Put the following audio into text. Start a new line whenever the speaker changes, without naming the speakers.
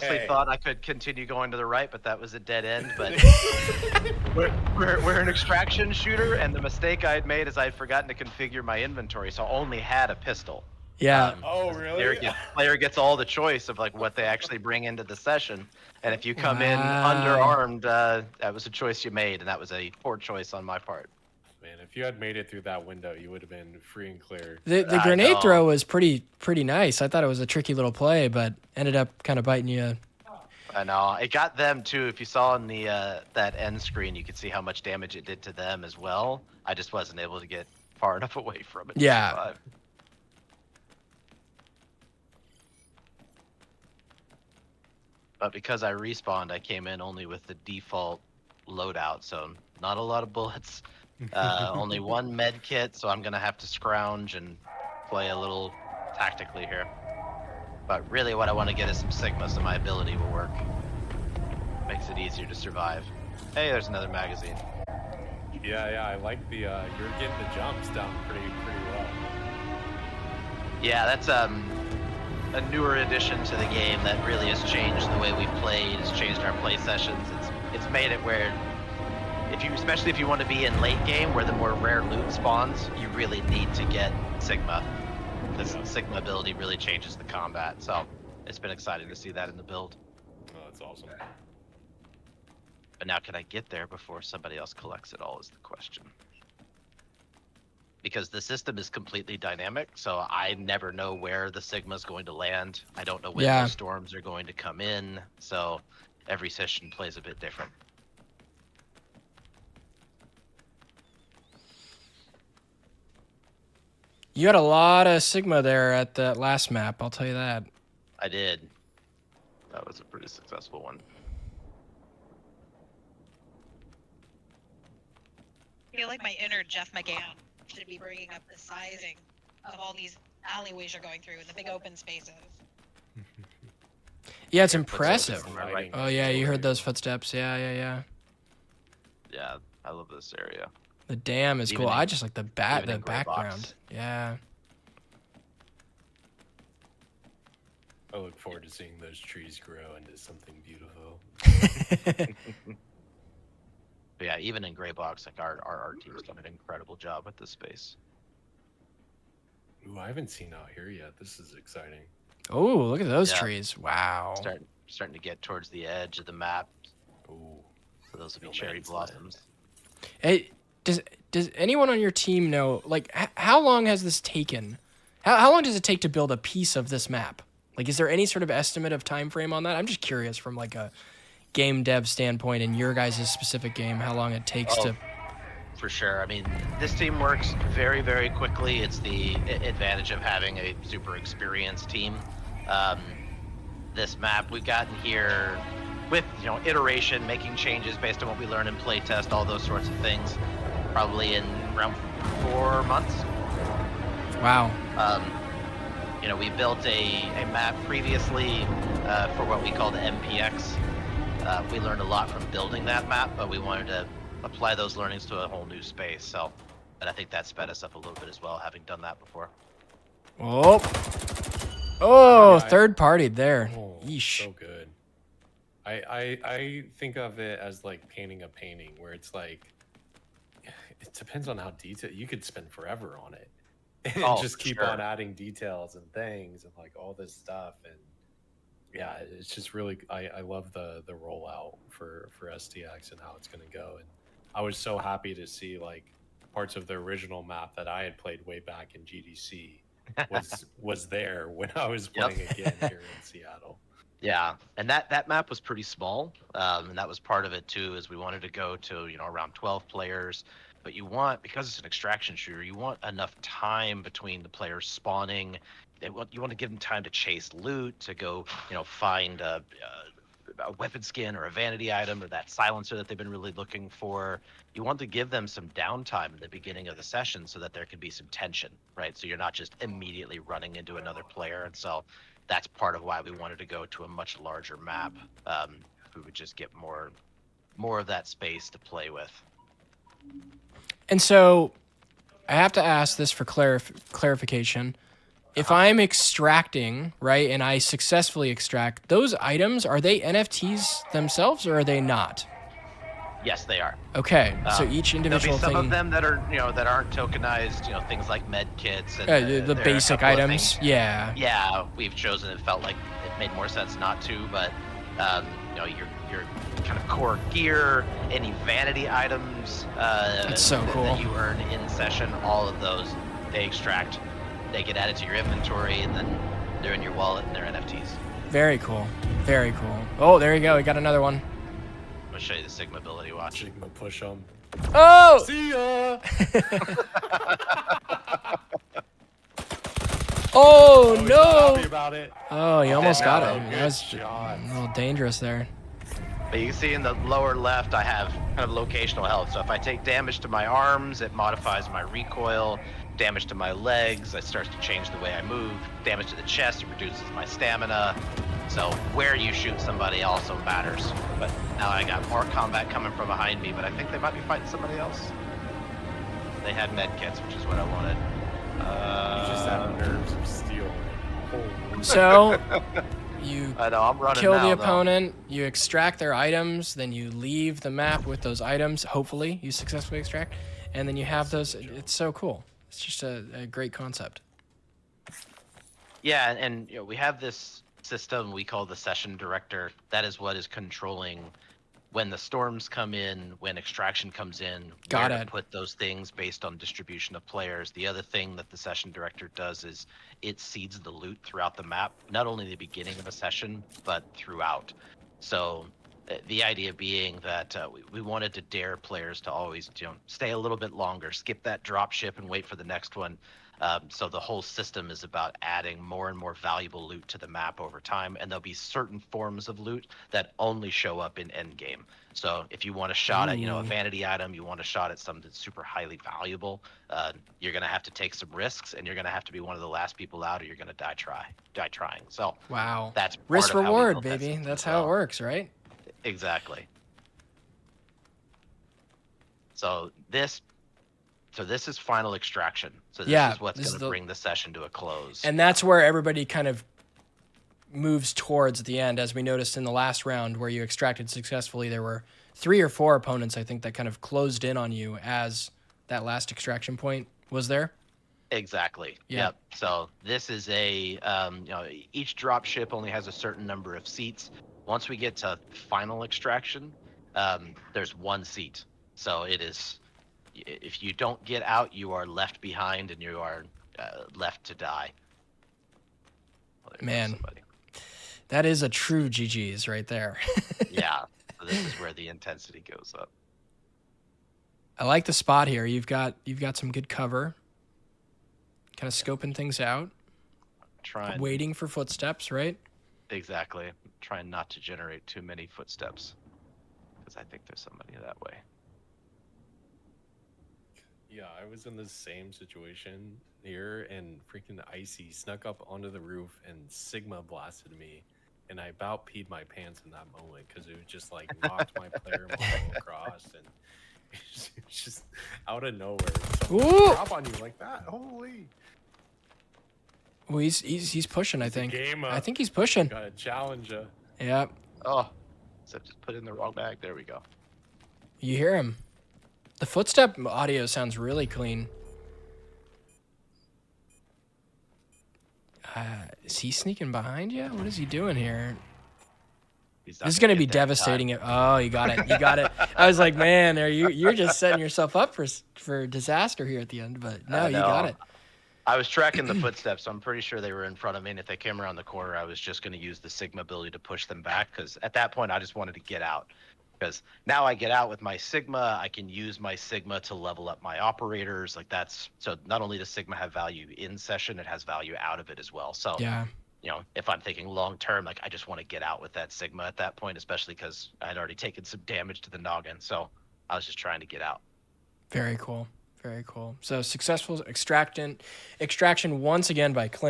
Hey.
thought I could continue going to the right, but that was a dead end. But we're an extraction shooter, and the mistake I had made is I had forgotten to configure my inventory, so I only had a pistol.
Yeah.
Oh, really?
Player gets all the choice of like what they actually bring into the session, and if you come in underarmed, that was a choice you made, and that was a poor choice on my part.
Man, if you had made it through that window, you would have been free and clear.
The
I
grenade
know.
throw was pretty nice. I thought it was a tricky little play, but ended up kind of biting you.
I know. It got them too. If you saw on the that end screen, you could see how much damage it did to them as well. I just wasn't able to get far enough away from it to survive. But because I respawned, I came in only with the default loadout, so not a lot of bullets. Only one med kit, so I'm gonna have to scrounge and play a little tactically here. But really what I want to get is some Sigma so my ability will work. Makes it easier to survive. Hey, there's another magazine.
Yeah, I like the you're getting the jumps down pretty well.
Yeah, that's a newer addition to the game that really has changed the way we've played. It's changed our play sessions. It's made it where especially if you want to be in late game where the more rare loot spawns, you really need to get Sigma. This Sigma ability really changes the combat, so it's been exciting to see that in the build.
Oh, that's awesome.
But now, can I get there before somebody else collects it all is the question. Because the system is completely dynamic, so I never know where the Sigma's going to land. I don't know when those storms are going to come in, so every session plays a bit different.
You had a lot of Sigma there at that last map, I'll tell you that.
I did. That was a pretty successful one.
I feel like my inner Jeff McGann should be bringing up the sizing of all these alleyways you're going through and the big open spaces.
Yeah, it's impressive.
Right.
Oh yeah, you heard those footsteps. Yeah.
Yeah, I love this area.
The dam is cool. I just like the background.
Box.
Yeah.
I look forward to seeing those trees grow into something beautiful.
But yeah, even in gray box, like our art team's done an incredible job with this space.
Ooh, I haven't seen out here yet. This is exciting.
Oh, look at those trees! Wow.
Starting to get towards the edge of the map.
Ooh.
So those will be cherry blossoms.
Hey, does anyone on your team know, like, how long has this taken? How long does it take to build a piece of this map? Like, is there any sort of estimate of time frame on that? I'm just curious from like a game dev standpoint in your guys' specific game, how long it takes to...
For sure. I mean, this team works very, very quickly. It's the advantage of having a super experienced team. This map, we've gotten here with, iteration, making changes based on what we learn in playtest, all those sorts of things, probably in around 4 months.
Wow.
We built a map previously for what we call the MPX. We learned a lot from building that map, but we wanted to apply those learnings to a whole new space. And I think that sped us up a little bit as well, having done that before.
Third party there.
Oh,
yeesh.
So good. I think of it as like painting a painting, where it's like, it depends on how detailed. You could spend forever on it. And just keep on adding details and things and like all this stuff. And yeah, it's just really, I love the rollout for STX and how it's going to go. And I was so happy to see like parts of the original map that I had played way back in GDC was there when I was playing again here in Seattle.
Yeah, and that map was pretty small, and that was part of it too, is we wanted to go to around 12 players, but because it's an extraction shooter, you want enough time between the players spawning. You want to give them time to chase loot, to go find a weapon skin or a vanity item or that silencer that they've been really looking for. You want to give them some downtime in the beginning of the session so that there can be some tension, right? So you're not just immediately running into another player, and so that's part of why we wanted to go to a much larger map. We would just get more of that space to play with.
And so I have to ask this for clarification. if I'm extracting, right, and I successfully extract, those items, are they NFTs themselves or are they not?
Yes, they are.
Okay, so each
There'll
individual
be some
thing.
of them that are, that aren't tokenized. Things like med kits and
The
there are a
basic
couple of
items.
things.
Yeah.
Yeah, we've chosen. It felt like it made more sense not to, but your kind of core gear, any vanity items
That's so cool.
that you earn in session, all of those they extract, they get added to your inventory, and then they're in your wallet and they're NFTs.
Very cool. Very cool. Oh, there you go. We got another one.
I'm gonna show you the Sigma ability. Watch.
Sigma push them.
Oh!
See ya.
Oh,
He's not happy
no!
about it.
Oh, you almost got
no,
it.
good
That was
shot.
a little dangerous there.
But you can see in the lower left, I have kind of locational health. So if I take damage to my arms, it modifies my recoil. Damage to my legs, it starts to change the way I move. Damage to the chest, it reduces my stamina. So where you shoot somebody also matters. But now I got more combat coming from behind me, but I think they might be fighting somebody else. They had med kits, which is what I wanted.
You just have nerves of steel. Holy.
So, you
I know, I'm running
kill
now,
the
though.
opponent, you extract their items, then you leave the map with those items. Hopefully, you successfully extract, and then you have those. It's so cool. It's just a great concept.
Yeah, and we have this system we call the session director. That is what is controlling when the storms come in, when extraction comes in,
Got
where
it.
to put those things based on distribution of players. The other thing that the session director does is it seeds the loot throughout the map, not only the beginning of a session, but throughout. So the idea being that we wanted to dare players to always stay a little bit longer, skip that drop ship and wait for the next one. So the whole system is about adding more and more valuable loot to the map over time, and there'll be certain forms of loot that only show up in endgame. So if you want a shot at, a vanity item, you want a shot at something that's super highly valuable, you're gonna have to take some risks, and you're gonna have to be one of the last people out, or you're gonna die trying. So
Wow.
that's
Risk
part of how we
reward,
built that
baby.
system
That's
as
how it
well.
works, right?
Exactly. So this is final extraction. So this
Yeah,
is what's
this is
going to bring the session to a close.
And that's where everybody kind of moves towards the end, as we noticed in the last round where you extracted successfully. There were 3 or 4 opponents, I think, that kind of closed in on you as that last extraction point was there.
Exactly.
Yeah.
Yep. So this is a each drop ship only has a certain number of seats. Once we get to final extraction, there's 1 seat. So it is, if you don't get out, you are left behind and you are left to die. Oh, there goes
Man.
somebody.
That is a true GG's right there.
Yeah. So this is where the intensity goes up.
I like the spot here. You've got some good cover. Kind of scoping things out. Waiting for footsteps, right?
Exactly. Trying not to generate too many footsteps, because I think there's somebody that way.
Yeah, I was in the same situation here, and freaking Icy snuck up onto the roof and Sigma blasted me, and I about peed my pants in that moment because it was just like knocked my player model across, and it's just out of nowhere.
Ooh!
Drop on you like that. Holy!
Well, he's pushing. I think.
Game up.
I think he's pushing.
Got a challenger.
Yeah.
Oh, except just put it in the wrong bag. There we go.
You hear him. The footstep audio sounds really clean. Is he sneaking behind you? What is he doing here? This is gonna be devastating. Oh, you got it. You got it. I was like, man, you're just setting yourself up for disaster here at the end. But no, you got it.
I was tracking the footsteps, so I'm pretty sure they were in front of me. And if they came around the corner, I was just going to use the Sigma ability to push them back. Because at that point, I just wanted to get out. Because now I get out with my Sigma, I can use my Sigma to level up my operators. Like so not only does Sigma have value in session, it has value out of it as well. So
yeah.
If I'm thinking long term, like I just want to get out with that Sigma at that point, especially because I'd already taken some damage to the noggin. So I was just trying to get out.
Very cool. Very cool. So successful extraction once again by Clint.